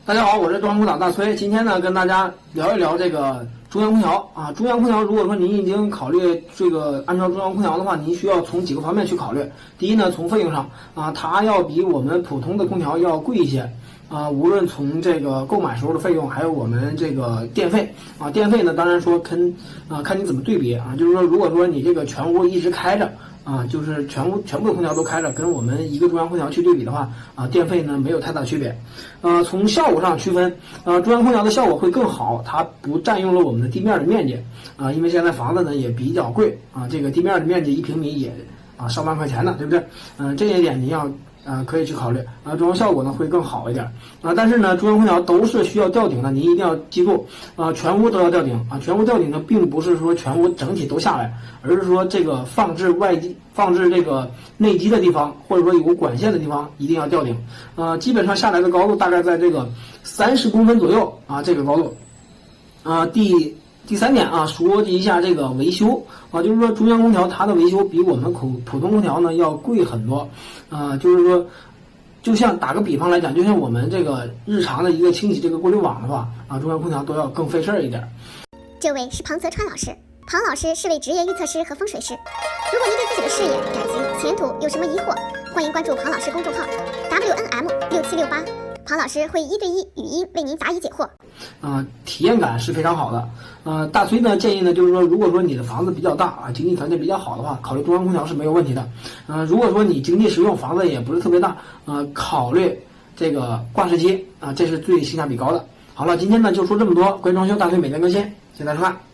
大家好，我是装修党大崔。今天呢，跟大家聊一聊这个中央空调啊。中央空调，如果说您已经考虑这个安装中央空调的话，您需要从几个方面去考虑。第一呢，从费用上啊，它要比我们普通的空调要贵一些啊。无论从这个购买时候的费用，还有我们这个电费啊，电费呢，当然说看你怎么对比啊。就是说，如果说你这个全屋一直开着。就是全部的空调都开着，跟我们一个中央空调去对比的话，电费呢没有太大区别。从效果上区分，中央空调的效果会更好，它不占用了我们的地面的面积，因为现在房子呢也比较贵，这个地面的面积1平米也上万块钱呢，对不对？这一点您要可以去考虑中央效果呢会更好一点但是呢，中央空调都是需要吊顶的，您一定要记住全屋都要吊顶全屋吊顶呢，并不是说全屋整体都下来，而是说这个放置这个内机的地方，或者说有管线的地方一定要吊顶基本上下来的高度大概在这个30公分左右这个高度第三点说一下这个维修就是说中央空调它的维修比我们普通空调呢要贵很多就是说，就像打个比方来讲，就像我们这个日常的一个清洗这个过滤网的话中央空调都要更费事儿一点。这位是庞泽川老师，庞老师是位职业预测师和风水师。如果您对自己的事业、感情、前途有什么疑惑，欢迎关注庞老师公众号 WNM6768。庞老师会1对1语音为您答疑解惑。体验感是非常好的。大崔呢建议呢，就是说，如果说你的房子比较大经济条件比较好的话，考虑中央空调是没有问题的。如果说你经济实用，房子也不是特别大，考虑这个挂式机这是最性价比高的。好了，今天呢就说这么多，关于装修大崔每天更新，谢谢大家收看。